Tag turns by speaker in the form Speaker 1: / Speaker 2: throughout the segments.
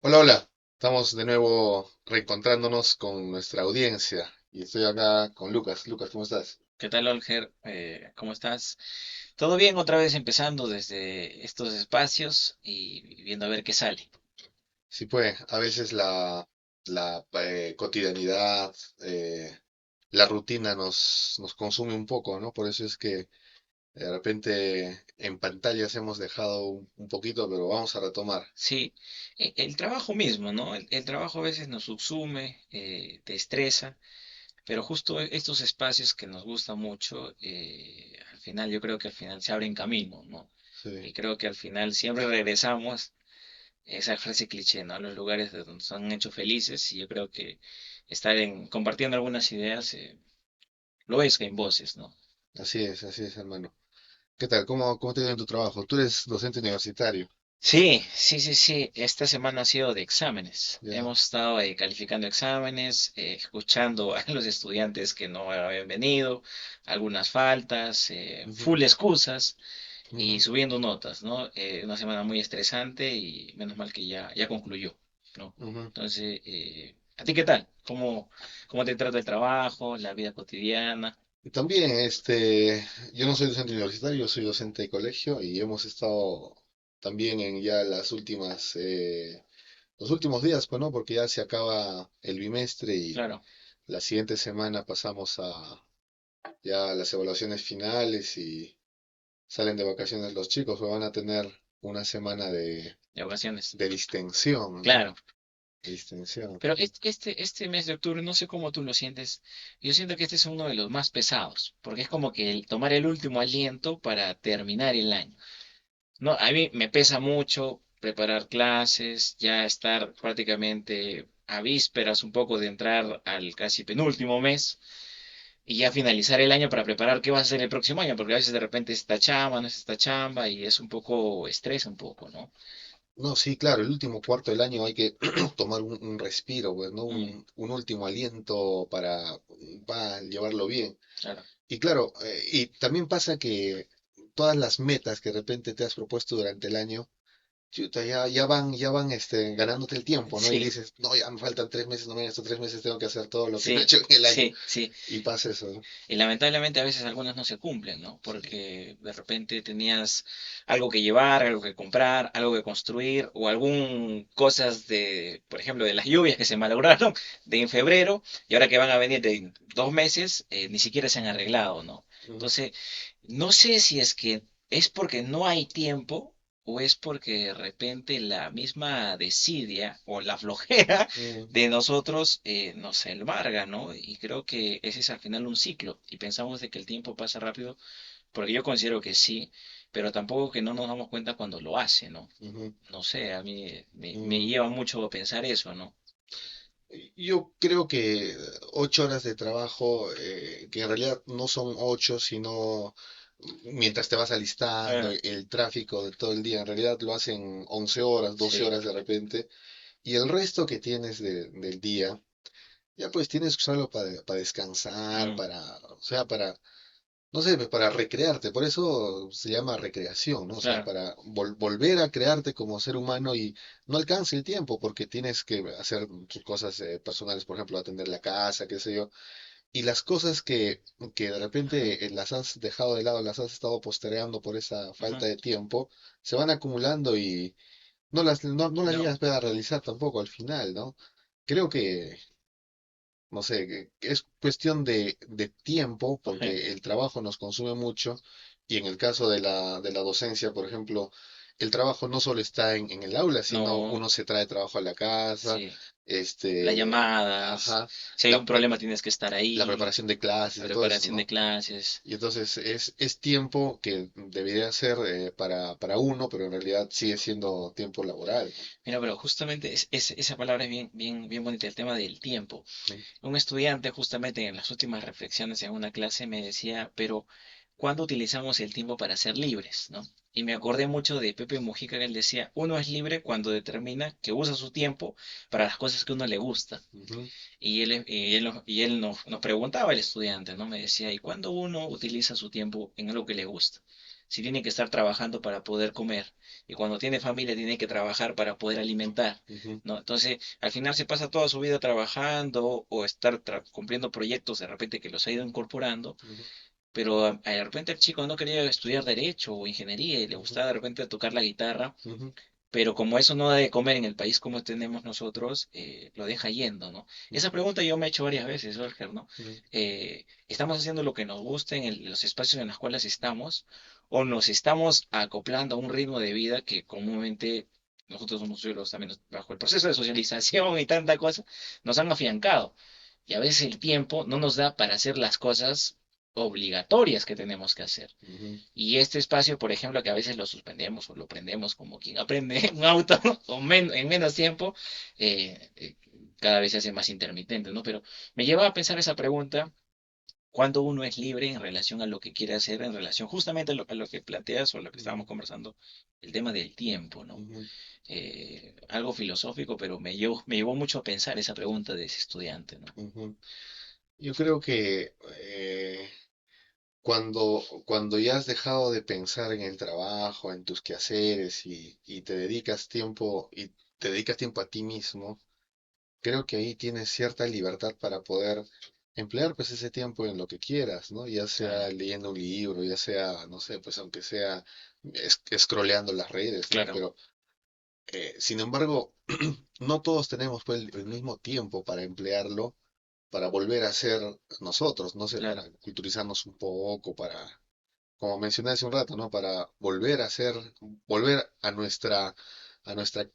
Speaker 1: Hola, hola. Estamos de nuevo reencontrándonos con nuestra audiencia y estoy acá con Lucas. Lucas, ¿cómo estás?
Speaker 2: ¿Qué tal, Olger? ¿Cómo estás? ¿Todo bien? Otra vez empezando desde estos espacios y viendo a ver qué sale.
Speaker 1: Sí, pues, a veces la cotidianidad, la rutina nos consume un poco, ¿no? Por eso es que de repente en pantallas hemos dejado un poquito, pero vamos a retomar.
Speaker 2: Sí, el trabajo mismo, ¿no? El trabajo a veces nos subsume, te estresa, pero justo estos espacios que nos gustan mucho, al final yo creo que al final se abren camino, ¿no?
Speaker 1: Sí,
Speaker 2: Y creo que al final siempre regresamos, esa frase cliché, ¿no? A los lugares de donde nos han hecho felices y yo creo que compartiendo algunas ideas, lo es en voces, ¿no?
Speaker 1: así es, hermano. ¿Qué tal? ¿Cómo te ha ido en tu trabajo? Tú eres docente universitario,
Speaker 2: Sí. Esta semana ha sido de exámenes.
Speaker 1: ¿ya?
Speaker 2: Hemos estado calificando exámenes, escuchando a los estudiantes que no habían venido, algunas faltas,
Speaker 1: Ujú,
Speaker 2: full excusas y
Speaker 1: ujú,
Speaker 2: subiendo notas, ¿no? Una semana muy estresante y menos mal que ya concluyó, ¿no?
Speaker 1: ujú.
Speaker 2: Entonces, ¿a ti qué tal? ¿Cómo te trata el trabajo, la vida cotidiana?
Speaker 1: Y también, yo no soy docente universitario, yo soy docente de colegio y hemos estado también en ya los últimos días, pues, ¿no? Porque ya se acaba el bimestre y
Speaker 2: Claro,
Speaker 1: la siguiente semana pasamos a ya las evaluaciones finales y salen de vacaciones los chicos, pues van a tener una semana
Speaker 2: de ocasiones.
Speaker 1: de distensión, ¿no?
Speaker 2: Claro.
Speaker 1: De distensión.
Speaker 2: Pero este mes de octubre, no sé cómo tú lo sientes, yo siento que este es uno de los más pesados, porque es como que tomar el último aliento para terminar el año. No, a mí me pesa mucho preparar clases, ya estar prácticamente a vísperas un poco de entrar al casi penúltimo mes y ya finalizar el año para preparar qué va a ser el próximo año, porque a veces de repente esta chamba, no es esta chamba y es un poco, estresa un poco, ¿no?
Speaker 1: No, sí, claro, el último cuarto del año hay que tomar un respiro, pues, ¿no?
Speaker 2: Mm,
Speaker 1: Un último aliento para llevarlo bien.
Speaker 2: claro.
Speaker 1: Y claro, y también pasa que todas las metas que de repente te has propuesto durante el año, chuta, ya van ganándote el tiempo, ¿no? Y
Speaker 2: Sí,
Speaker 1: dices, no, ya me faltan 3 meses, no, en estos 3 meses tengo que hacer todo lo que no he
Speaker 2: sí,
Speaker 1: hecho en el año.
Speaker 2: sí.
Speaker 1: Y pasa eso, ¿no?
Speaker 2: Y lamentablemente a veces algunas no se cumplen, ¿no?
Speaker 1: Sí.
Speaker 2: Porque de repente tenías algo que llevar, algo que comprar, algo que construir, o algún cosas de, por ejemplo, de las lluvias que se malograron de en febrero, y ahora que van a venir de 2 meses, ni siquiera se han arreglado, ¿no?
Speaker 1: Ujú,
Speaker 2: Entonces, no sé si es que es porque no hay tiempo. O es porque de repente la misma desidia o la flojera
Speaker 1: ujú,
Speaker 2: de nosotros nos embarga, ¿no? Y creo que ese es al final un ciclo y pensamos de que el tiempo pasa rápido, porque yo considero que sí, pero tampoco que no nos damos cuenta cuando lo hace, ¿no?
Speaker 1: ujú,
Speaker 2: No sé, a mí me
Speaker 1: ujú.
Speaker 2: lleva mucho a pensar eso, ¿no?
Speaker 1: Yo creo que 8 horas de trabajo, que en realidad no son 8, sino mientras te vas alistando,
Speaker 2: Ah,
Speaker 1: el tráfico de todo el día, en realidad lo hacen 11 horas, 12
Speaker 2: sí,
Speaker 1: horas de repente, y el resto que tienes del día, ya pues tienes que usarlo para descansar,
Speaker 2: mm,
Speaker 1: o sea, no sé, pues, para recrearte, por eso se llama recreación, ¿no? O sea,
Speaker 2: claro,
Speaker 1: para volver a crearte como ser humano y no alcance el tiempo porque tienes que hacer tus cosas personales, por ejemplo, atender la casa, qué sé yo, y las cosas que de
Speaker 2: ujú,
Speaker 1: repente las has dejado de lado, las has estado postergando por esa
Speaker 2: ujú.
Speaker 1: falta de tiempo, se van acumulando y no las
Speaker 2: No,
Speaker 1: llegas a realizar tampoco al final, ¿no? Creo que no sé, que es cuestión de tiempo,
Speaker 2: sí,
Speaker 1: porque el trabajo nos consume mucho, y en el caso de la docencia, por ejemplo, el trabajo no solo está en el aula, sino
Speaker 2: no,
Speaker 1: uno se trae trabajo a la casa,
Speaker 2: sí. Las
Speaker 1: este,
Speaker 2: llamadas,
Speaker 1: ajá,
Speaker 2: si hay
Speaker 1: la,
Speaker 2: un problema tienes que estar
Speaker 1: la
Speaker 2: ahí,
Speaker 1: preparación de
Speaker 2: la
Speaker 1: clases y todo eso,
Speaker 2: preparación de
Speaker 1: ¿no?
Speaker 2: clases.
Speaker 1: Y entonces es tiempo que debería ser para uno, pero en realidad sigue siendo tiempo laboral,
Speaker 2: Mira, pero justamente esa palabra es bien bonita, el tema del tiempo.
Speaker 1: ¿no?
Speaker 2: Un estudiante justamente en las últimas reflexiones en una clase me decía, pero ¿cuándo utilizamos el tiempo para ser libres, ¿no? Y me acordé mucho de Pepe Mujica que él decía, uno es libre cuando determina que usa su tiempo para las cosas que a uno le gusta.
Speaker 1: Ujú,
Speaker 2: Y él nos preguntaba, el estudiante, ¿no? Me decía, ¿y cuándo uno utiliza su tiempo en algo que le gusta? si tiene que estar trabajando para poder comer? Y cuando tiene familia tiene que trabajar para poder alimentar,
Speaker 1: ujú,
Speaker 2: ¿no? Entonces, al final se pasa toda su vida trabajando o estar cumpliendo proyectos de repente que los ha ido incorporando,
Speaker 1: ujú,
Speaker 2: pero de repente el chico no quería estudiar derecho o ingeniería y le
Speaker 1: ujú,
Speaker 2: gustaba de repente tocar la guitarra,
Speaker 1: ujú,
Speaker 2: pero como eso no da de comer en el país como tenemos nosotros, lo deja yendo, ¿no? Esa
Speaker 1: ujú,
Speaker 2: pregunta yo me he hecho varias veces, Oscar, ¿no?
Speaker 1: ujú,
Speaker 2: ¿Estamos haciendo lo que nos gusta en los espacios en los cuales estamos o nos estamos acoplando a un ritmo de vida que comúnmente nosotros somos sociólogos también bajo el proceso de socialización y tanta cosa, nos han afiancado? Y a veces el tiempo no nos da para hacer las cosas obligatorias que tenemos que hacer.
Speaker 1: ujú,
Speaker 2: Y este espacio, por ejemplo, que a veces lo suspendemos o lo prendemos como quien aprende un auto o en menos tiempo, eh, eh, cada vez se hace más intermitente, ¿no? Pero me lleva a pensar esa pregunta, ¿cuándo uno es libre en relación a lo que quiere hacer, en relación justamente a lo que planteas o a lo que
Speaker 1: ujú,
Speaker 2: estábamos conversando, el tema del tiempo, ¿no?
Speaker 1: ujú,
Speaker 2: Algo filosófico, pero me llevó mucho a pensar esa pregunta de ese estudiante, ¿no?
Speaker 1: ujú. Yo creo que cuando ya has dejado de pensar en el trabajo, en tus quehaceres y te dedicas tiempo a ti mismo, creo que ahí tienes cierta libertad para poder emplear pues ese tiempo en lo que quieras, ¿no? Ya sea
Speaker 2: Claro,
Speaker 1: leyendo un libro, ya sea, no sé, pues aunque sea scrolleando las redes, ¿no?
Speaker 2: claro,
Speaker 1: Pero, sin embargo, no todos tenemos pues el mismo tiempo para emplearlo, para volver a ser nosotros, no sé,
Speaker 2: claro,
Speaker 1: para culturizarnos un poco, para, como mencioné hace un rato, ¿no? Para volver a ser, volver a nuestra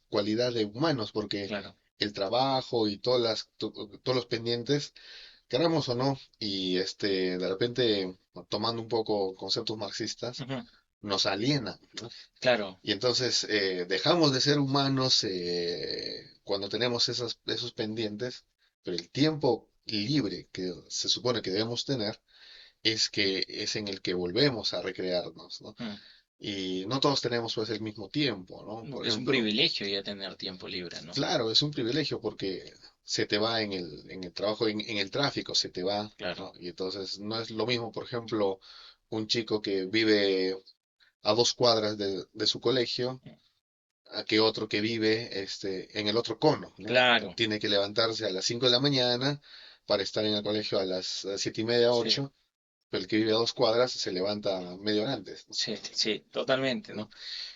Speaker 1: cualidad de humanos, porque
Speaker 2: claro.
Speaker 1: el trabajo y todos los pendientes, queramos o no, y de repente, tomando un poco conceptos marxistas,
Speaker 2: Ujú,
Speaker 1: nos alienan, ¿no?
Speaker 2: claro,
Speaker 1: Y entonces dejamos de ser humanos cuando tenemos esos pendientes, pero el tiempo libre que se supone que debemos tener es en el que volvemos a recrearnos, ¿no?
Speaker 2: mm,
Speaker 1: Y no todos tenemos pues el mismo tiempo, ¿no? Por
Speaker 2: es un
Speaker 1: ejemplo,
Speaker 2: privilegio ya tener tiempo libre, ¿no?
Speaker 1: claro, es un privilegio porque se te va en el trabajo, en el tráfico, se te va,
Speaker 2: Claro.
Speaker 1: ¿no? Y entonces no es lo mismo, por ejemplo, un chico que vive a 2 cuadras de su colegio a que otro que vive en el otro cono, ¿no?
Speaker 2: Claro,
Speaker 1: Tiene que levantarse a las 5 de la mañana para estar en el colegio a las 7:30,
Speaker 2: sí,
Speaker 1: 8, pero el que vive a 2 cuadras se levanta media hora antes, ¿no?
Speaker 2: sí, sí, totalmente,
Speaker 1: ¿No?
Speaker 2: ¿no?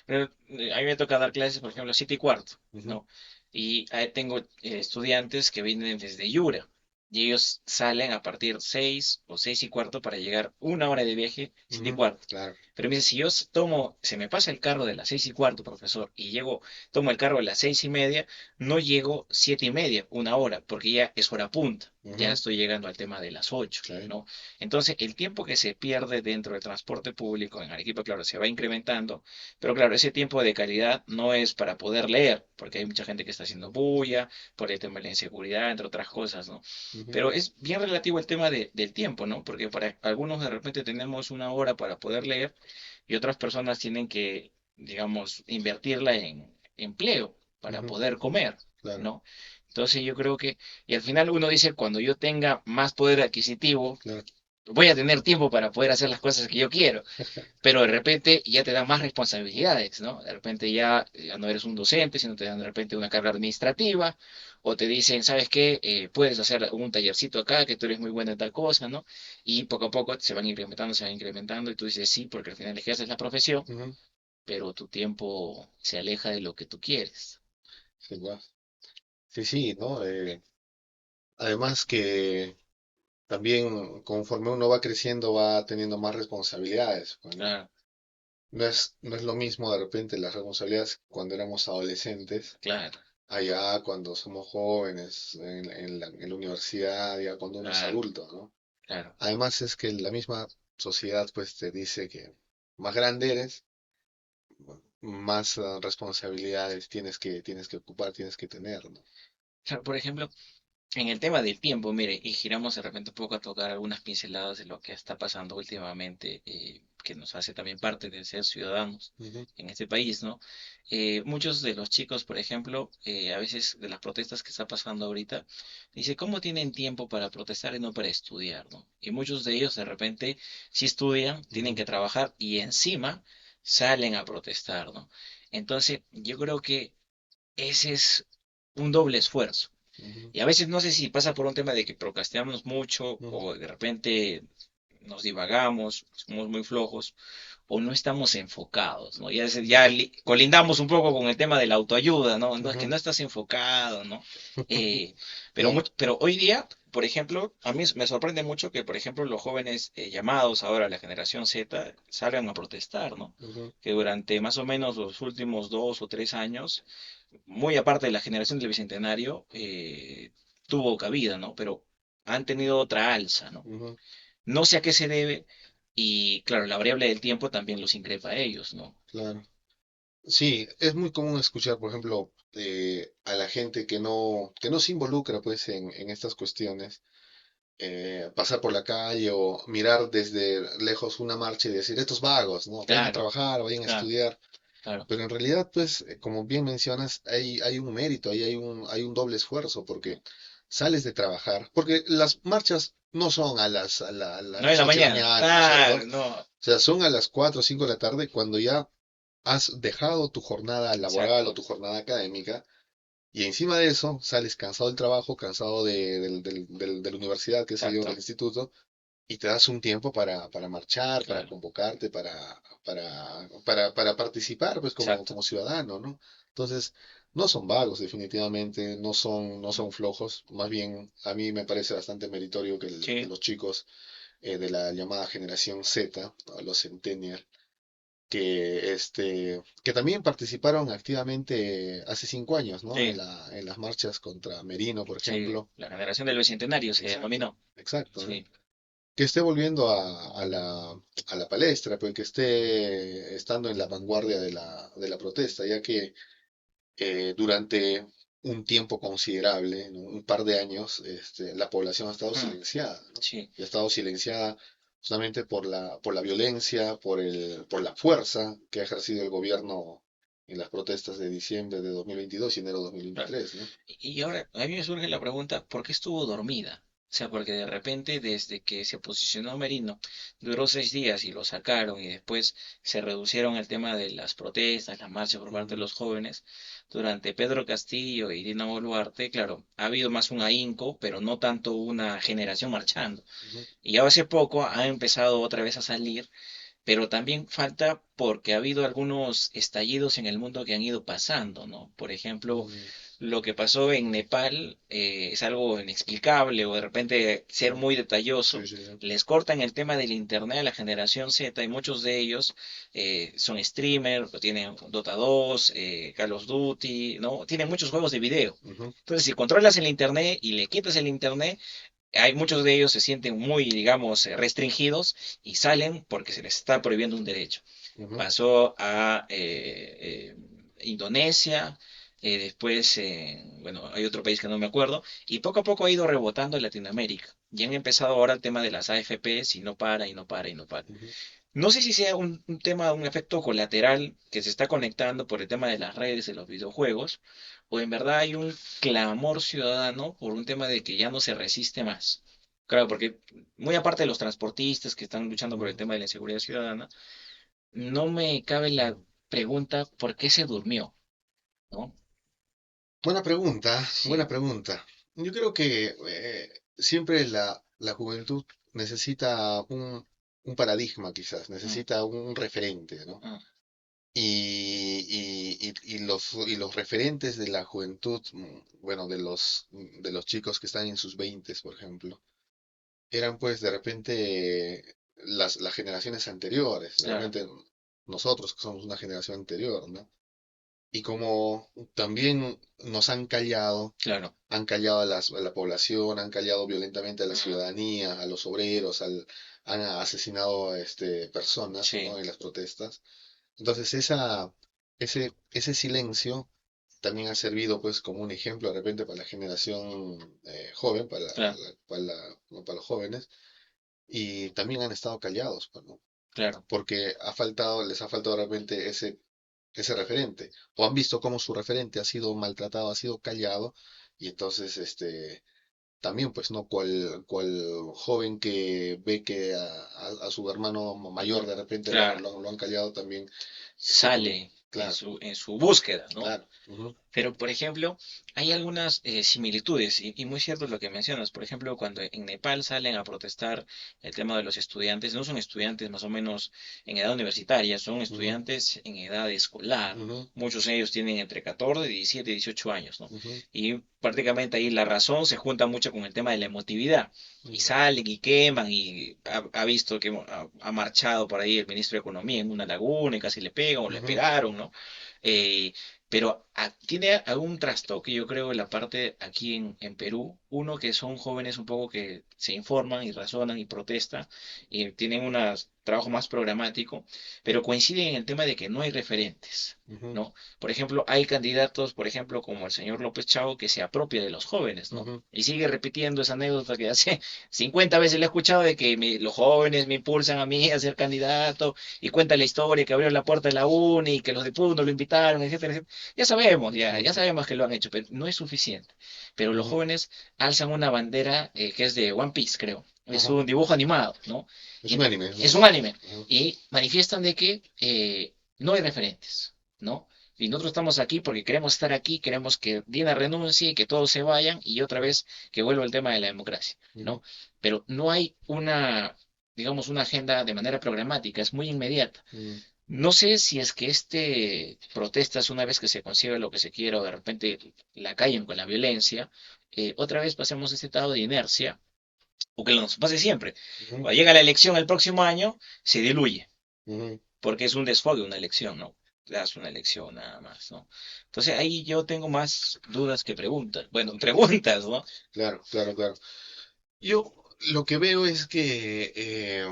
Speaker 2: Pero a mí me toca dar clases, por ejemplo, 7:15,
Speaker 1: Ujú,
Speaker 2: ¿no? Y ahí tengo estudiantes que vienen desde Yura y ellos salen a partir 6 o 6:15 para llegar 1 hora de viaje, siete y
Speaker 1: ujú,
Speaker 2: cuarto.
Speaker 1: claro,
Speaker 2: Pero me dice, si yo se me pasa el carro de las 6:15, profesor, y tomo el carro de las 6:30, no llego 7:30, 1 hora, porque ya es hora punta. Ya
Speaker 1: ujú,
Speaker 2: estoy llegando al tema de las 8,
Speaker 1: sí,
Speaker 2: ¿no? Entonces, el tiempo que se pierde dentro del transporte público en Arequipa, claro, se va incrementando, pero claro, ese tiempo de calidad no es para poder leer, porque hay mucha gente que está haciendo bulla, por el tema de la inseguridad, entre otras cosas, ¿no?
Speaker 1: ujú,
Speaker 2: Pero es bien relativo el tema del tiempo, ¿no? Porque para algunos de repente tenemos 1 hora para poder leer y otras personas tienen que, digamos, invertirla en empleo para
Speaker 1: ujú,
Speaker 2: poder comer,
Speaker 1: claro,
Speaker 2: ¿no? Entonces yo creo que, y al final uno dice, cuando yo tenga más poder adquisitivo,
Speaker 1: claro,
Speaker 2: voy a tener tiempo para poder hacer las cosas que yo quiero, pero de repente ya te dan más responsabilidades, ¿no? De repente ya no eres un docente, sino te dan de repente una carga administrativa, o te dicen, ¿sabes qué? Puedes hacer un tallercito acá, que tú eres muy bueno en tal cosa, ¿no? Y poco a poco se van incrementando, y tú dices, sí, porque al final ejerces la profesión,
Speaker 1: ujú,
Speaker 2: pero tu tiempo se aleja de lo que tú quieres.
Speaker 1: sí, sí, sí, ¿no? Además que también conforme uno va creciendo va teniendo más responsabilidades, pues, ¿no?
Speaker 2: Claro,
Speaker 1: No es lo mismo de repente las responsabilidades cuando éramos adolescentes,
Speaker 2: claro,
Speaker 1: allá cuando somos jóvenes, en la universidad, ya cuando uno es
Speaker 2: claro,
Speaker 1: adulto, ¿no?
Speaker 2: claro.
Speaker 1: Además es que la misma sociedad pues te dice que más grande eres, más responsabilidades tienes que ocupar, tienes que tener, ¿no?
Speaker 2: Claro, por ejemplo, en el tema del tiempo, mire, y giramos de repente un poco a tocar algunas pinceladas de lo que está pasando últimamente. que nos hace también parte de ser ciudadanos
Speaker 1: ujú,
Speaker 2: en este país, ¿no? Muchos de los chicos, por ejemplo, a veces de las protestas que está pasando ahorita, dice, ¿cómo tienen tiempo para protestar y no para estudiar, ¿no? Y muchos de ellos de repente sí estudian, tienen
Speaker 1: ujú,
Speaker 2: que trabajar y encima salen a protestar, ¿no? Entonces, yo creo que ese es un doble esfuerzo.
Speaker 1: ujú,
Speaker 2: Y a veces no sé si pasa por un tema de que procrastinamos mucho
Speaker 1: ujú,
Speaker 2: o de repente nos divagamos, somos muy flojos o no estamos enfocados, ¿no? Ya,
Speaker 1: ujú,
Speaker 2: colindamos un poco con el tema de la autoayuda, ¿no? No es que
Speaker 1: ujú.
Speaker 2: no estás enfocado, ¿no? Eh,
Speaker 1: Claro.
Speaker 2: pero hoy día, por ejemplo, a mí me sorprende mucho que, por ejemplo, los jóvenes llamados ahora la generación Z salgan a protestar, ¿no?
Speaker 1: Ujú,
Speaker 2: Que durante más o menos los últimos 2 o 3 años, muy aparte de la generación del Bicentenario, tuvo cabida, ¿no? Pero han tenido otra alza, ¿no?
Speaker 1: ujú,
Speaker 2: No sé a qué se debe y claro, la variable del tiempo también los increpa a ellos, ¿no?
Speaker 1: claro. Sí, es muy común escuchar, por ejemplo, a la gente que no se involucra pues en estas cuestiones, pasar por la calle o mirar desde lejos una marcha y decir, estos vagos, ¿no? Vayan a
Speaker 2: Claro,
Speaker 1: trabajar, vayan a
Speaker 2: claro,
Speaker 1: estudiar.
Speaker 2: claro,
Speaker 1: Pero en realidad, pues, como bien mencionas, hay un mérito, ahí hay un doble esfuerzo, porque sales de trabajar, porque las marchas no son a
Speaker 2: no en
Speaker 1: las
Speaker 2: la
Speaker 1: 8 de la
Speaker 2: mañana,
Speaker 1: mañana, ¿no es cierto?
Speaker 2: claro,
Speaker 1: O
Speaker 2: no,
Speaker 1: sea, son a las 4 o 5 de la tarde cuando ya has dejado tu jornada laboral o
Speaker 2: exacto,
Speaker 1: tu jornada académica y encima de eso sales cansado del trabajo, cansado de la universidad, qué sé yo, del
Speaker 2: exacto,
Speaker 1: instituto, y te das un tiempo para marchar, para
Speaker 2: claro,
Speaker 1: convocarte, para participar, pues
Speaker 2: exacto,
Speaker 1: como ciudadano, ¿no? Entonces, no son vagos, definitivamente, no son flojos, más bien a mí me parece bastante meritorio que
Speaker 2: sí,
Speaker 1: los chicos de la llamada generación Z, ¿no? Los Centennial, que también participaron activamente hace 5 años, ¿no?
Speaker 2: sí,
Speaker 1: En las marchas contra Merino, por
Speaker 2: sí,
Speaker 1: ejemplo.
Speaker 2: la generación del Bicentenario se
Speaker 1: Exacto,
Speaker 2: denominó,
Speaker 1: exacto, ¿no?
Speaker 2: sí,
Speaker 1: Que esté volviendo a la palestra, pues que esté estando en la vanguardia de la protesta, ya que durante un tiempo considerable, ¿no? Un par de años, la población ha estado
Speaker 2: mm,
Speaker 1: silenciada, ¿no?
Speaker 2: sí.
Speaker 1: Y ha estado silenciada justamente por la violencia, por la fuerza que ha ejercido el gobierno en las protestas de diciembre de 2022 y enero de
Speaker 2: Claro.
Speaker 1: 2023, ¿no?
Speaker 2: Y ahora a mí me surge la pregunta, ¿por qué estuvo dormida? O sea, porque de repente desde que se posicionó Merino, duró 6 días y lo sacaron y después se reducieron el tema de las protestas, las marchas por parte de
Speaker 1: Ujú,
Speaker 2: los jóvenes. Durante Pedro Castillo y Dina Boluarte, claro, ha habido más un ahínco, pero no tanto una generación marchando.
Speaker 1: ujú,
Speaker 2: Y hace poco ha empezado otra vez a salir, pero también falta porque ha habido algunos estallidos en el mundo que han ido pasando, ¿no? Por ejemplo,
Speaker 1: ujú,
Speaker 2: lo que pasó en Nepal es algo inexplicable o de repente ser
Speaker 1: ujú.
Speaker 2: muy
Speaker 1: Sí,
Speaker 2: detalloso.
Speaker 1: sí, sí.
Speaker 2: Les cortan el tema del internet a la generación Z y muchos de ellos son streamers, tienen Dota 2, Call of Duty, ¿no? Tienen muchos juegos de video.
Speaker 1: Ujú,
Speaker 2: Entonces, si controlas el internet y le quitas el internet, hay muchos de ellos se sienten muy, digamos, restringidos y salen porque se les está prohibiendo un derecho.
Speaker 1: ujú,
Speaker 2: Pasó a Indonesia, después, bueno, hay otro país que no me acuerdo, y poco a poco ha ido rebotando en Latinoamérica. Y han empezado ahora el tema de las AFPs y no para, y no para, y no para.
Speaker 1: ujú.
Speaker 2: No sé si sea un tema, un efecto colateral que se está conectando por el tema de las redes, de los videojuegos, o en verdad hay un clamor ciudadano por un tema de que ya no se resiste más. Claro, porque muy aparte de los transportistas que están luchando por el
Speaker 1: Ujú.
Speaker 2: tema de la inseguridad ciudadana, no me cabe la pregunta por qué se durmió, ¿no?
Speaker 1: Buena pregunta, buena
Speaker 2: Sí,
Speaker 1: pregunta. Yo creo que siempre la juventud necesita un paradigma, quizás,
Speaker 2: mm,
Speaker 1: necesita un referente, ¿no?
Speaker 2: mm,
Speaker 1: Y los referentes de la juventud, bueno, de los chicos que están en sus veintes, por ejemplo, eran pues de repente las generaciones anteriores, de
Speaker 2: claro,
Speaker 1: repente nosotros que somos una generación anterior, ¿no? Y como también nos
Speaker 2: claro,
Speaker 1: han callado a la población, han callado violentamente a la
Speaker 2: mm,
Speaker 1: ciudadanía, a los obreros, han asesinado a personas,
Speaker 2: sí,
Speaker 1: ¿no? En las protestas. Entonces ese silencio también ha servido pues como un ejemplo de repente para la generación joven,
Speaker 2: claro,
Speaker 1: para los jóvenes, y también han estado callados, pues, ¿no?
Speaker 2: claro.
Speaker 1: porque les ha faltado realmente ese referente, o han visto cómo su referente ha sido maltratado, ha sido callado, y entonces también pues no cual joven que ve que a su hermano mayor de repente
Speaker 2: Claro.
Speaker 1: lo han callado también,
Speaker 2: Sale
Speaker 1: claro,
Speaker 2: en su búsqueda, ¿no?
Speaker 1: claro, ujú,
Speaker 2: Pero, por ejemplo, hay algunas similitudes y muy cierto lo que mencionas. Por ejemplo, cuando en Nepal salen a protestar el tema de los estudiantes, no son estudiantes más o menos en edad universitaria, son
Speaker 1: ujú,
Speaker 2: estudiantes en edad escolar.
Speaker 1: ujú,
Speaker 2: Muchos de ellos tienen entre 14, 17 y 18 años, ¿no?
Speaker 1: ujú,
Speaker 2: Y prácticamente ahí la razón se junta mucho con el tema de la emotividad. Y
Speaker 1: ujú,
Speaker 2: salen y queman y ha visto que ha marchado por ahí el ministro de Economía en una laguna y casi le pegan o le
Speaker 1: ujú,
Speaker 2: pegaron, ¿no? Eh, pero tiene algún trastoque, yo creo, en la parte aquí en Perú. Uno, que son jóvenes un poco que se informan y razonan y protestan y tienen un trabajo más programático, pero coinciden en el tema de que no hay referentes,
Speaker 1: ujú,
Speaker 2: ¿no? Por ejemplo, hay candidatos, por ejemplo, como el señor López Chao, que se apropia de los jóvenes, ¿no?
Speaker 1: ujú,
Speaker 2: Y sigue repitiendo esa anécdota que hace 50 veces le he escuchado de que los jóvenes me impulsan a mí a ser candidato y cuenta la historia que abrió la puerta de la uni y que los de Puno lo invitaron, etcétera, etcétera. Ya sabemos,
Speaker 1: ujú,
Speaker 2: ya sabemos que lo han hecho, pero no es suficiente. Pero los
Speaker 1: ujú,
Speaker 2: jóvenes alzan una bandera que es de One Piece, creo. Es
Speaker 1: ajá,
Speaker 2: un dibujo animado, ¿no?
Speaker 1: es un anime, ¿no?
Speaker 2: Es un anime.
Speaker 1: Ajá,
Speaker 2: Y manifiestan de que no hay referentes, ¿no? Y nosotros estamos aquí porque queremos estar aquí, queremos que Dina renuncie, y que todos se vayan y otra vez que vuelva el tema de la democracia,
Speaker 1: ujú,
Speaker 2: ¿no? Pero no hay una, digamos, una agenda de manera programática, es muy inmediata.
Speaker 1: ujú,
Speaker 2: No sé si es que protestas, una vez que se consigue lo que se quiere, o de repente la callen con la violencia, otra vez pasemos este estado de inercia, o que nos pase siempre.
Speaker 1: ujú,
Speaker 2: Cuando llega la elección el próximo año, se diluye,
Speaker 1: ujú.
Speaker 2: porque es un desfogue una elección, ¿no? Es una elección nada más, ¿no? Entonces ahí yo tengo más dudas que preguntas. Bueno, preguntas, ¿no?
Speaker 1: Claro, claro, claro. Yo lo que veo es que,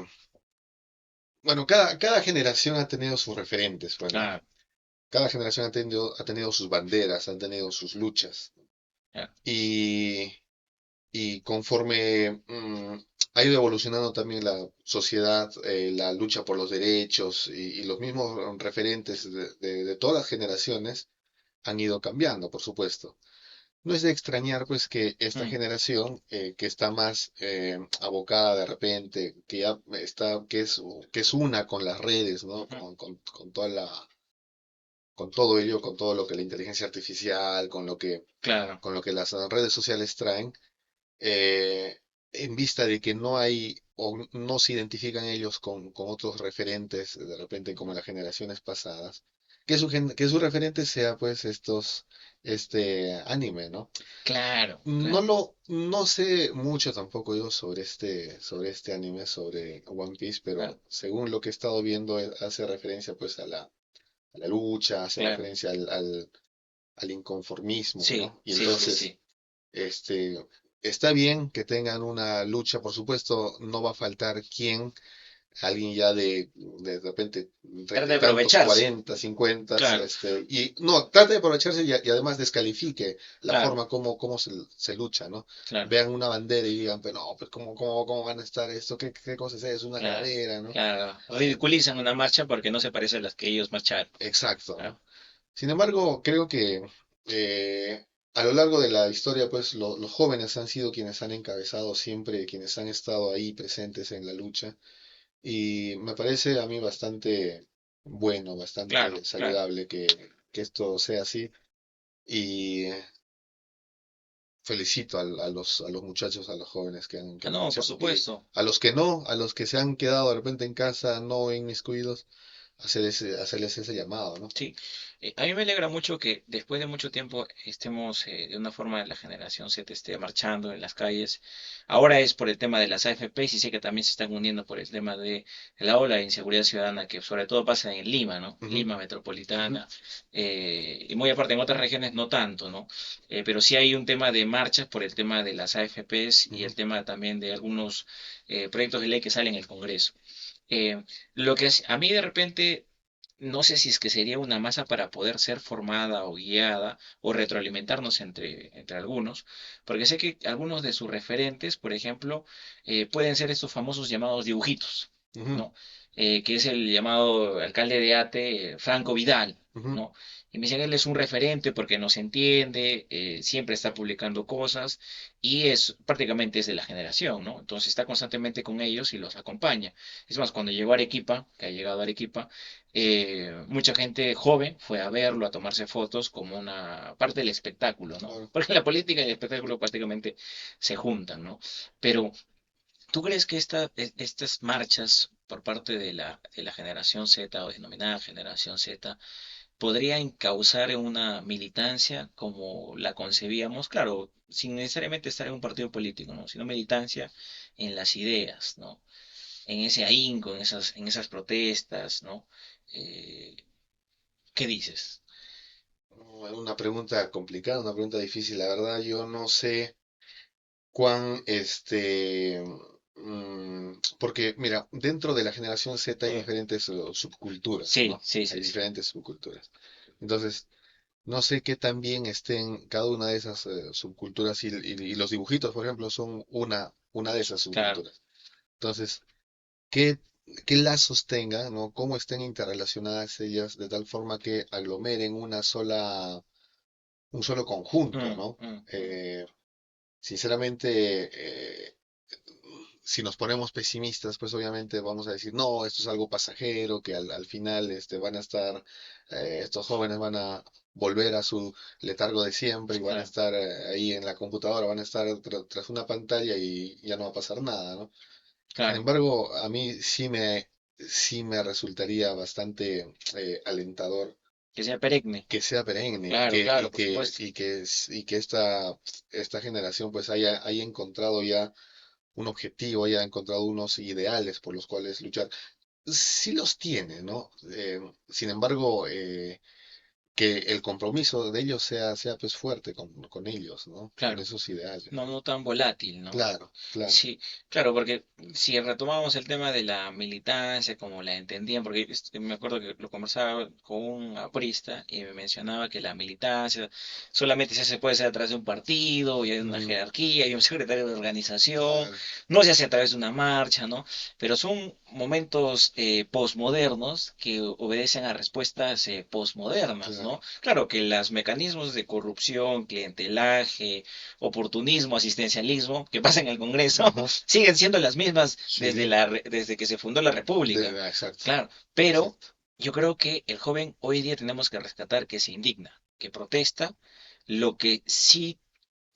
Speaker 1: bueno, cada generación ha tenido sus referentes, bueno,
Speaker 2: Ah,
Speaker 1: cada generación ha tenido sus banderas, han tenido sus luchas.
Speaker 2: ya,
Speaker 1: Y, y conforme ha ido evolucionando también la sociedad, la lucha por los derechos y los mismos referentes de todas las generaciones han ido cambiando, por supuesto. No es de extrañar, pues, que esta
Speaker 2: mm,
Speaker 1: generación que está más abocada de repente, que ya está, que es una con las redes, ¿no?
Speaker 2: ujú,
Speaker 1: Con toda con todo ello, con todo lo que la inteligencia artificial,
Speaker 2: claro,
Speaker 1: con lo que las redes sociales traen, eh, en vista de que no hay o no se identifican ellos con otros referentes, de repente como en las generaciones pasadas, que su referente sea pues este anime, ¿no?
Speaker 2: claro, claro.
Speaker 1: No sé mucho tampoco yo sobre este anime, sobre One Piece,
Speaker 2: Claro,
Speaker 1: pero según lo que he estado viendo, hace referencia pues a la lucha, hace
Speaker 2: claro.
Speaker 1: referencia al inconformismo,
Speaker 2: Sí,
Speaker 1: ¿no? Y
Speaker 2: sí, sí,
Speaker 1: entonces,
Speaker 2: sí.
Speaker 1: está bien que tengan una lucha, por supuesto, no va a faltar alguien ya de repente,
Speaker 2: Trata
Speaker 1: de
Speaker 2: de
Speaker 1: tantos,
Speaker 2: aprovecharse.
Speaker 1: 40 50
Speaker 2: Claro,
Speaker 1: y no, trate de aprovecharse y además descalifique la
Speaker 2: claro,
Speaker 1: forma como se lucha, ¿no?
Speaker 2: claro,
Speaker 1: Vean una bandera y digan, pero no, pues cómo van a estar esto, qué cosa es eso, una
Speaker 2: claro,
Speaker 1: calavera, ¿no?
Speaker 2: claro.
Speaker 1: Eh,
Speaker 2: Ridiculizan una marcha porque no se parece a las que ellos marcharon.
Speaker 1: exacto,
Speaker 2: ¿No?
Speaker 1: ¿no? Sin embargo, creo que eh, a lo largo de la historia, pues los jóvenes han sido quienes han encabezado siempre, quienes han estado ahí presentes en la lucha. Y me parece a mí bastante bueno,
Speaker 2: Claro,
Speaker 1: bastante
Speaker 2: claro.
Speaker 1: saludable que esto sea así. Y felicito a los muchachos, a los jóvenes que
Speaker 2: Ah,
Speaker 1: han
Speaker 2: no, por
Speaker 1: marchado. Y
Speaker 2: supuesto.
Speaker 1: a los que no, a los que se han quedado de repente en casa, no inmiscuidos, hacerles ese llamado, ¿no?
Speaker 2: Sí, a mí me alegra mucho que después de mucho tiempo estemos de una forma la generación Z esté marchando en las calles. Ahora es por el tema de las AFP y sé que también se están uniendo por el tema de la ola de inseguridad ciudadana que sobre todo pasa en Lima, ¿no?
Speaker 1: Ujú,
Speaker 2: Lima
Speaker 1: ujú,
Speaker 2: metropolitana y muy aparte en otras regiones no tanto, ¿no? Pero sí hay un tema de marchas por el tema de las AFPs y
Speaker 1: ujú,
Speaker 2: el tema también de algunos proyectos de ley que salen en el Congreso. Lo que a mí de repente, no sé si es que sería una masa para poder ser formada o guiada o retroalimentarnos entre algunos, porque sé que algunos de sus referentes, por ejemplo, pueden ser estos famosos llamados dibujitos,
Speaker 1: ujú,
Speaker 2: ¿no? que es el llamado alcalde de Ate, Franco Vidal,
Speaker 1: Ujú,
Speaker 2: ¿no? Y me dicen, él es un referente porque nos entiende, siempre está publicando cosas y es prácticamente es de la generación, ¿no? Entonces está constantemente con ellos y los acompaña. Es más, cuando llegó a Arequipa, que ha llegado a Arequipa, mucha gente joven fue a verlo, a tomarse fotos como una parte del espectáculo, ¿no?
Speaker 1: claro.
Speaker 2: Porque la política y el espectáculo prácticamente se juntan, ¿no? Pero ¿tú crees que estas marchas por parte de la generación Z o denominada generación Z podrían causar una militancia como la concebíamos? Claro, sin necesariamente estar en un partido político, ¿no? Sino militancia en las ideas, ¿no? En ese ahínco, en esas protestas, ¿no? Eh, ¿Qué dices?
Speaker 1: Es una pregunta complicada, una pregunta difícil. La verdad, yo no sé cuán, porque mira, dentro de la generación Z hay
Speaker 2: Mm,
Speaker 1: diferentes subculturas,
Speaker 2: sí,
Speaker 1: ¿no?
Speaker 2: sí,
Speaker 1: Hay
Speaker 2: sí, sí.
Speaker 1: diferentes subculturas. Entonces, no sé qué tan bien estén cada una de esas subculturas y los dibujitos, por ejemplo, son una de esas
Speaker 2: Claro.
Speaker 1: subculturas. Entonces, qué, qué lazos tengan, ¿no? Cómo estén interrelacionadas ellas de tal forma que aglomeren un solo conjunto,
Speaker 2: Mm,
Speaker 1: ¿no?
Speaker 2: mm, mm.
Speaker 1: Eh, Sinceramente, si nos ponemos pesimistas, pues obviamente vamos a decir, no, esto es algo pasajero, que al final van a estar, estos jóvenes van a volver a su letargo de siempre y van a
Speaker 2: Claro,
Speaker 1: estar ahí en la computadora, van a estar tras una pantalla y ya no va a pasar nada, ¿no? Sin
Speaker 2: claro.
Speaker 1: embargo, a mí sí me resultaría bastante alentador
Speaker 2: Que sea perenne.
Speaker 1: que sea perenne
Speaker 2: Claro, claro, por supuesto.
Speaker 1: y que esta generación pues haya encontrado ya un objetivo, haya encontrado unos ideales por los cuales luchar. Sí los tiene, ¿no? Sin embargo, que el compromiso de ellos sea pues fuerte con ellos, ¿no? Con
Speaker 2: Claro.
Speaker 1: esos ideales.
Speaker 2: No, no tan volátil, ¿no?
Speaker 1: Claro, claro.
Speaker 2: Sí, claro, porque si retomamos el tema de la militancia, como la entendían, porque me acuerdo que lo conversaba con un aprista y me mencionaba que la militancia solamente se puede hacer a través de un partido, y hay una
Speaker 1: Ujú,
Speaker 2: jerarquía, y un secretario de organización,
Speaker 1: claro,
Speaker 2: no se hace a través de una marcha, ¿no? Pero son momentos posmodernos que obedecen a respuestas posmodernas, ¿no?
Speaker 1: claro.
Speaker 2: Claro que los mecanismos de corrupción, clientelaje, oportunismo, asistencialismo que pasa en el Congreso,
Speaker 1: Ajá,
Speaker 2: siguen siendo las mismas desde,
Speaker 1: sí,
Speaker 2: desde que se fundó la República.
Speaker 1: exacto,
Speaker 2: Claro, pero
Speaker 1: exacto.
Speaker 2: yo creo que el joven hoy día tenemos que rescatar que se indigna, que protesta. Lo que sí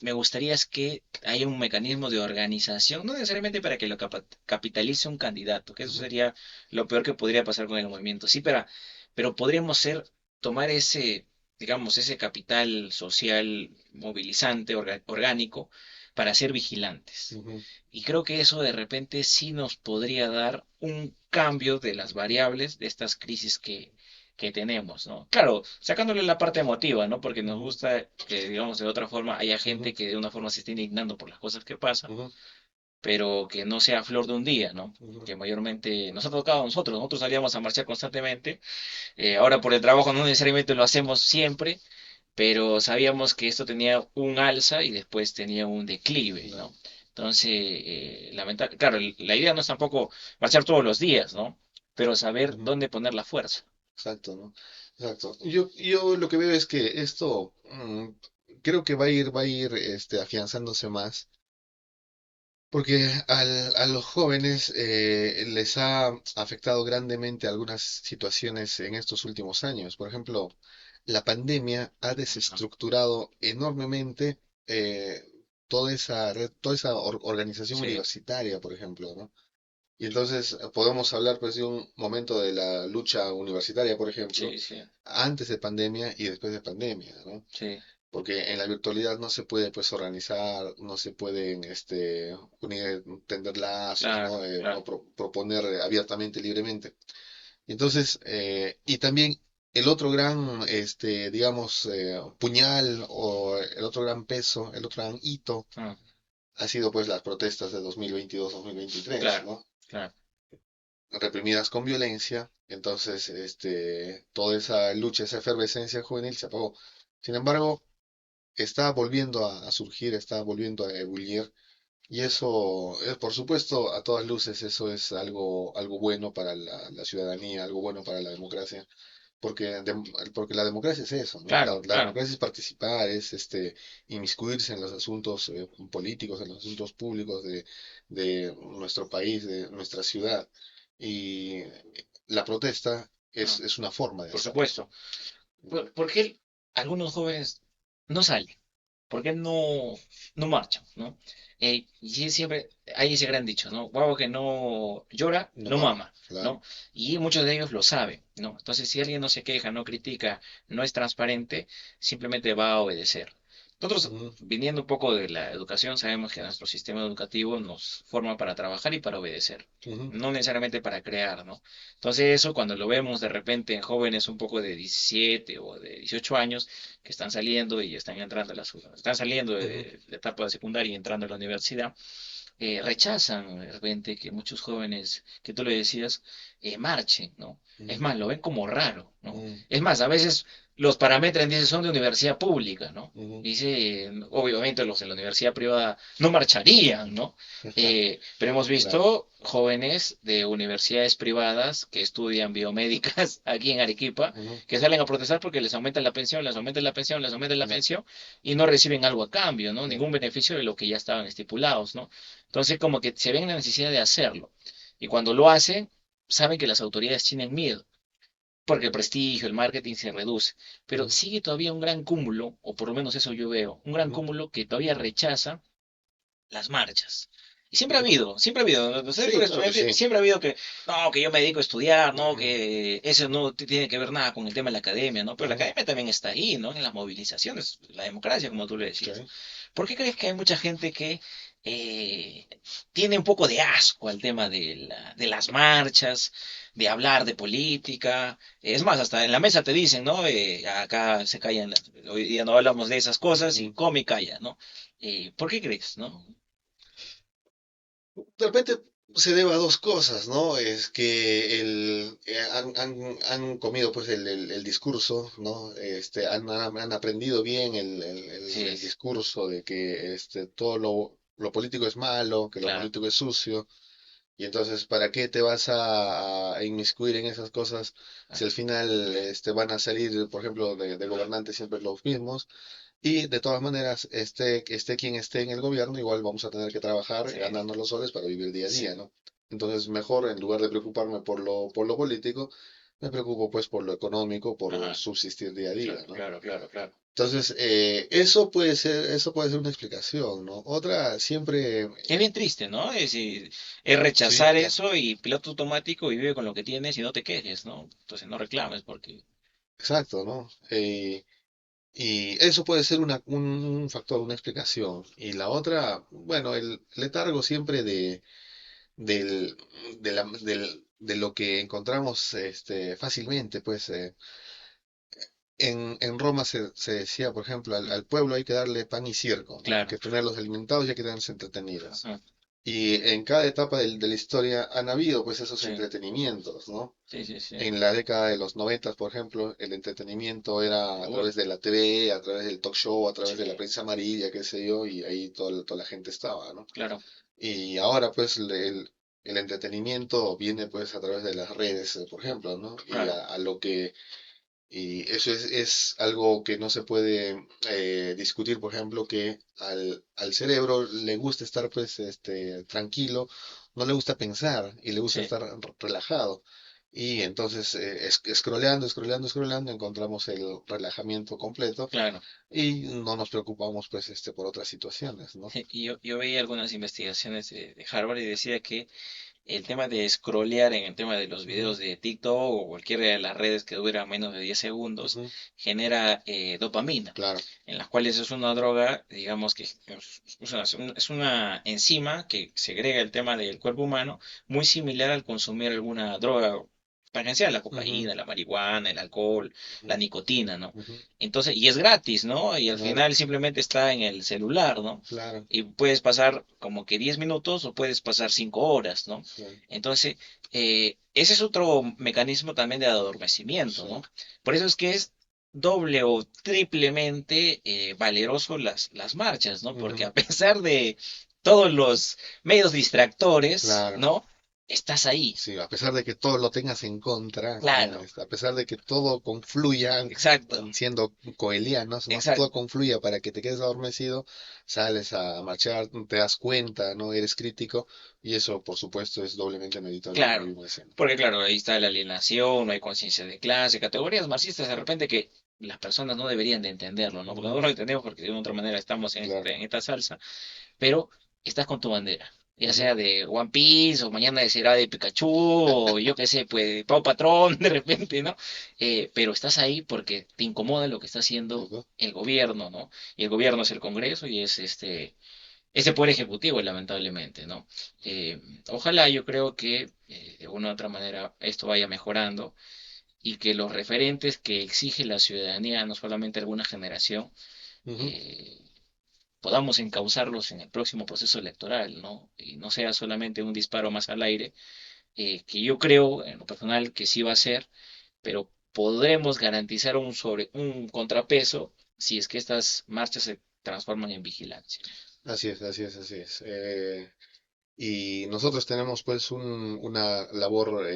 Speaker 2: me gustaría es que haya un mecanismo de organización, no necesariamente para que lo capitalice un candidato, que eso
Speaker 1: Ujú,
Speaker 2: sería lo peor que podría pasar con el movimiento. Sí, pero podríamos tomar ese, digamos, ese capital social movilizante, orgánico, para ser vigilantes.
Speaker 1: ujú,
Speaker 2: Y creo que eso de repente sí nos podría dar un cambio de las variables de estas crisis que tenemos, ¿no? Claro, sacándole la parte emotiva, ¿no? Porque nos
Speaker 1: ujú,
Speaker 2: gusta que, digamos, de otra forma haya
Speaker 1: ujú,
Speaker 2: gente que de una forma se esté indignando por las cosas que pasan,
Speaker 1: ujú,
Speaker 2: pero que no sea flor de un día, ¿no?
Speaker 1: ujú.
Speaker 2: Que mayormente nos ha tocado a nosotros, nosotros salíamos a marchar constantemente, ahora por el trabajo no necesariamente lo hacemos siempre, pero sabíamos que esto tenía un alza y después tenía un declive,
Speaker 1: Claro,
Speaker 2: ¿no? Entonces, claro, la idea no es tampoco marchar todos los días, ¿no? Pero saber
Speaker 1: ujú,
Speaker 2: dónde poner la fuerza.
Speaker 1: exacto, ¿no? Exacto. Yo lo que veo es que esto creo que va a ir afianzándose más. Porque a los jóvenes les ha afectado grandemente algunas situaciones en estos últimos años. Por ejemplo, la pandemia ha
Speaker 2: Ajá.
Speaker 1: desestructurado enormemente eh, toda esa organización
Speaker 2: Sí,
Speaker 1: universitaria, por ejemplo, ¿no? Y entonces podemos hablar pues de un momento de la lucha universitaria, por ejemplo,
Speaker 2: sí, sí,
Speaker 1: antes de pandemia y después de pandemia, ¿no?
Speaker 2: sí,
Speaker 1: Porque en la virtualidad no se puede pues organizar, no se pueden tender lazos,
Speaker 2: claro,
Speaker 1: ¿no?
Speaker 2: claro.
Speaker 1: No proponer abiertamente, libremente. Y entonces, y también el otro gran, digamos, puñal o el otro gran peso, el otro gran hito
Speaker 2: Ah,
Speaker 1: ha sido pues las protestas de 2022-2023,
Speaker 2: claro,
Speaker 1: ¿no?
Speaker 2: claro.
Speaker 1: Reprimidas con violencia, entonces, toda esa lucha, esa efervescencia juvenil se apagó. Sin embargo, está volviendo a surgir, está volviendo a ebullir. Y eso, por supuesto, a todas luces, eso es algo bueno para la ciudadanía, algo bueno para la democracia, porque, porque la democracia es eso, ¿no?
Speaker 2: Claro,
Speaker 1: La
Speaker 2: claro,
Speaker 1: democracia es participar, es inmiscuirse en los asuntos políticos, en los asuntos públicos de nuestro país, de nuestra ciudad. Y la protesta
Speaker 2: ah,
Speaker 1: es una forma de
Speaker 2: por
Speaker 1: hacerlo.
Speaker 2: supuesto. ¿Por qué algunos jóvenes no salen? ¿Por qué no marchan, ¿no? Y siempre hay ese gran dicho, ¿no? Guau que no llora,
Speaker 1: No
Speaker 2: no
Speaker 1: mama,
Speaker 2: mama,
Speaker 1: claro.
Speaker 2: ¿no? Y muchos de ellos lo saben, ¿no? Entonces, si alguien no se queja, no critica, no es transparente, simplemente va a obedecer. Nosotros,
Speaker 1: Ujú,
Speaker 2: viniendo un poco de la educación, sabemos que nuestro sistema educativo nos forma para trabajar y para obedecer,
Speaker 1: ujú,
Speaker 2: no necesariamente para crear, ¿no? Entonces, eso cuando lo vemos de repente en jóvenes un poco de 17 o de 18 años, que están saliendo y están entrando a están saliendo
Speaker 1: ujú,
Speaker 2: de la etapa de secundaria y entrando a la universidad, rechazan de repente que muchos jóvenes, que tú le decías, marchen, ¿no? Es
Speaker 1: ujú,
Speaker 2: más, lo ven como raro, ¿no?
Speaker 1: ujú,
Speaker 2: Es más, a veces los parámetros dicen son de universidad pública, ¿no?
Speaker 1: ujú.
Speaker 2: Dice, obviamente los de la universidad privada no marcharían, ¿no? Pero hemos
Speaker 1: Claro.
Speaker 2: visto jóvenes de universidades privadas que estudian biomédicas aquí en Arequipa,
Speaker 1: Ujú,
Speaker 2: que salen a protestar porque les aumentan la pensión, les aumentan la pensión, les aumentan la
Speaker 1: ujú,
Speaker 2: pensión y no reciben algo a cambio, ¿no?
Speaker 1: ujú,
Speaker 2: Ningún beneficio de lo que ya estaban estipulados, ¿no? Entonces, como que se ven la necesidad de hacerlo. Y cuando lo hacen, saben que las autoridades tienen miedo, porque el prestigio, el marketing se reduce. Pero
Speaker 1: ujú,
Speaker 2: sigue todavía un gran cúmulo, o por lo menos eso yo veo, un gran
Speaker 1: ujú,
Speaker 2: cúmulo que todavía rechaza las marchas. Y
Speaker 1: ujú.
Speaker 2: siempre ha habido, no sé,
Speaker 1: Sí,
Speaker 2: por
Speaker 1: claro que
Speaker 2: estudiante,
Speaker 1: sí.
Speaker 2: siempre ha habido que, no, que yo me dedico a estudiar, no,
Speaker 1: Ujú,
Speaker 2: que eso no tiene que ver nada con el tema de la academia, ¿no? Pero la
Speaker 1: ujú,
Speaker 2: academia también está ahí, ¿no? En las movilizaciones, la democracia, como tú le decías.
Speaker 1: sí.
Speaker 2: ¿Por qué crees que hay mucha gente que tiene un poco de asco al tema de las marchas, de hablar de política? Es más, hasta en la mesa te dicen, ¿no? Acá se callan, hoy día no hablamos de esas cosas y
Speaker 1: Ujú.
Speaker 2: come y calla, ¿no? ¿Por qué crees, no?
Speaker 1: De repente se debe a dos cosas, ¿no? Es que han comido pues el discurso, ¿no? Han aprendido bien
Speaker 2: Sí,
Speaker 1: el discurso de que todo lo político es malo, que lo
Speaker 2: claro,
Speaker 1: político es sucio. Y entonces, ¿para qué te vas a inmiscuir en esas cosas si
Speaker 2: claro,
Speaker 1: al final van a salir, por ejemplo, de gobernantes siempre los mismos? Y de todas maneras, esté quien esté en el gobierno, igual vamos a tener que trabajar
Speaker 2: sí,
Speaker 1: ganando los soles para vivir día a
Speaker 2: sí,
Speaker 1: día, ¿no? Entonces, mejor, en lugar de preocuparme por lo político, me preocupo pues por lo económico, por
Speaker 2: ajá,
Speaker 1: subsistir día a
Speaker 2: claro,
Speaker 1: día, ¿no?
Speaker 2: claro, claro, claro.
Speaker 1: Entonces, eso puede ser una explicación, ¿no? Otra, siempre,
Speaker 2: Es bien triste, ¿no? Es decir, es rechazar
Speaker 1: sí,
Speaker 2: eso y piloto automático y vive con lo que tienes y no te quejes, ¿no? Entonces no reclames porque...
Speaker 1: exacto, ¿no? Y eso puede ser un factor, una explicación. Y la otra, bueno, el letargo siempre del, de lo que encontramos fácilmente, pues en Roma se decía, por ejemplo, al pueblo hay que darle pan y circo, ¿no? Hay
Speaker 2: Claro,
Speaker 1: que tenerlos alimentados y hay que tenerlos entretenidos.
Speaker 2: ajá,
Speaker 1: Y en cada etapa de la historia han habido pues esos
Speaker 2: sí,
Speaker 1: entretenimientos, ¿no?
Speaker 2: sí, sí, sí.
Speaker 1: En la década de los 90, por ejemplo, el entretenimiento era a
Speaker 2: Uy,
Speaker 1: través de la TV, a través del talk show, a través de la
Speaker 2: sí,
Speaker 1: prensa amarilla, qué sé yo, y ahí toda la gente estaba, ¿no?
Speaker 2: claro,
Speaker 1: Y ahora pues el entretenimiento viene pues a través de las redes, por ejemplo, ¿no? Y
Speaker 2: claro,
Speaker 1: a lo que y eso es algo que no se puede discutir, por ejemplo, que al cerebro le gusta estar pues tranquilo, no le gusta pensar y le gusta
Speaker 2: sí,
Speaker 1: estar relajado. Y entonces, scrolleando, scrolleando, scrolleando, encontramos el relajamiento completo
Speaker 2: claro.
Speaker 1: y no nos preocupamos pues por otras situaciones, ¿no?
Speaker 2: Y yo veía algunas investigaciones de Harvard y decía que el tema de scrollear en el tema de los
Speaker 1: Ujú,
Speaker 2: videos de TikTok o cualquiera de las redes que dura menos de 10 segundos
Speaker 1: ujú,
Speaker 2: genera dopamina,
Speaker 1: claro,
Speaker 2: en las cuales es una droga, digamos que es una enzima que segrega el tema del cuerpo humano, muy similar al consumir alguna droga tangencial, la
Speaker 1: ujú,
Speaker 2: cocaína, la marihuana, el alcohol, la
Speaker 1: ujú,
Speaker 2: nicotina, ¿no?
Speaker 1: ujú,
Speaker 2: Entonces, y es gratis, ¿no? Y al
Speaker 1: claro,
Speaker 2: final simplemente está en el celular, ¿no?
Speaker 1: claro,
Speaker 2: Y puedes pasar como que 10 minutos o puedes pasar 5 horas, ¿no?
Speaker 1: sí,
Speaker 2: Entonces, ese es otro mecanismo también de adormecimiento, ¿no?
Speaker 1: sí,
Speaker 2: Por eso es que es doble o triplemente valeroso las marchas, ¿no? Porque
Speaker 1: ujú,
Speaker 2: a pesar de todos los medios distractores,
Speaker 1: Claro.
Speaker 2: ¿no? Estás ahí.
Speaker 1: Sí, a pesar de que todo lo tengas en contra, ¿no?
Speaker 2: Claro,
Speaker 1: A pesar de que todo confluya,
Speaker 2: exacto,
Speaker 1: siendo coelianos, ¿no? Todo
Speaker 2: exacto.
Speaker 1: confluya para que te quedes adormecido, sales a marchar, te das cuenta, ¿no? Eres crítico, y eso, por supuesto, es doblemente meditable, como
Speaker 2: Claro,
Speaker 1: bien diciendo.
Speaker 2: porque claro, ahí está la alienación, no hay conciencia de clase, categorías marxistas de repente que las personas no deberían de entenderlo, ¿no? Porque
Speaker 1: Ujú,
Speaker 2: no lo entendemos porque de una otra manera estamos
Speaker 1: claro.
Speaker 2: en esta salsa, pero estás con tu bandera, ya
Speaker 1: Ujú,
Speaker 2: sea de One Piece o mañana será de Pikachu o yo qué sé, pues de Pau Patrón de repente, ¿no? Pero estás ahí porque te incomoda lo que está haciendo
Speaker 1: ujú,
Speaker 2: el gobierno, ¿no? Y el gobierno es el Congreso y es este poder ejecutivo, lamentablemente, ¿no? Eh, Ojalá yo creo que de una u otra manera esto vaya mejorando y que los referentes que exige la ciudadanía, no solamente alguna generación,
Speaker 1: ujú.
Speaker 2: eh, podamos encauzarlos en el próximo proceso electoral, ¿no? Y no sea solamente un disparo más al aire, que yo creo en lo personal que sí va a ser, pero podremos garantizar un contrapeso si es que estas marchas se transforman en vigilancia.
Speaker 1: Así es, así es, así es. Y nosotros tenemos pues una labor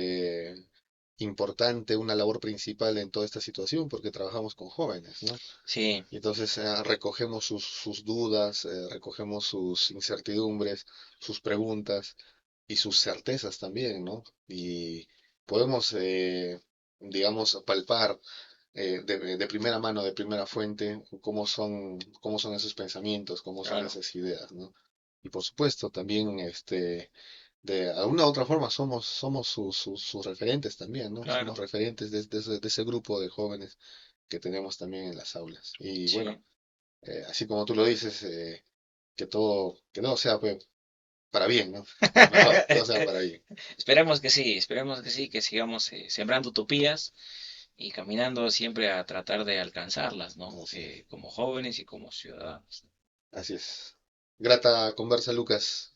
Speaker 1: importante, una labor principal en toda esta situación, porque trabajamos con jóvenes, ¿no?
Speaker 2: Sí,
Speaker 1: Y entonces recogemos sus dudas, recogemos sus incertidumbres, sus preguntas y sus certezas también, ¿no? Y podemos, digamos, palpar de primera mano, de primera fuente, cómo son esos pensamientos, cómo son
Speaker 2: claro,
Speaker 1: esas ideas, ¿no? Y por supuesto, también, de alguna u otra forma somos sus referentes también, ¿no? Somos
Speaker 2: claro,
Speaker 1: referentes de ese grupo de jóvenes que tenemos también en las aulas. Y bueno,
Speaker 2: sí.
Speaker 1: así como tú lo dices, que todo sea pues, para bien, ¿no? Lo mejor, todo sea para bien.
Speaker 2: Esperemos que sí, que sigamos sembrando utopías y caminando siempre a tratar de alcanzarlas, ¿no?
Speaker 1: Así es.
Speaker 2: Como jóvenes y como ciudadanos.
Speaker 1: Así es. Grata conversa, Lucas.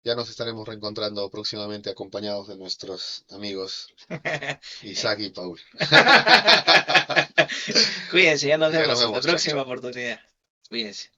Speaker 1: Ya nos estaremos reencontrando próximamente acompañados de nuestros amigos Isaac y Paul.
Speaker 2: Cuídense, ya nos
Speaker 1: Ya nos
Speaker 2: vemos en la
Speaker 1: vemos, chao,
Speaker 2: próxima
Speaker 1: chao.
Speaker 2: oportunidad. Cuídense.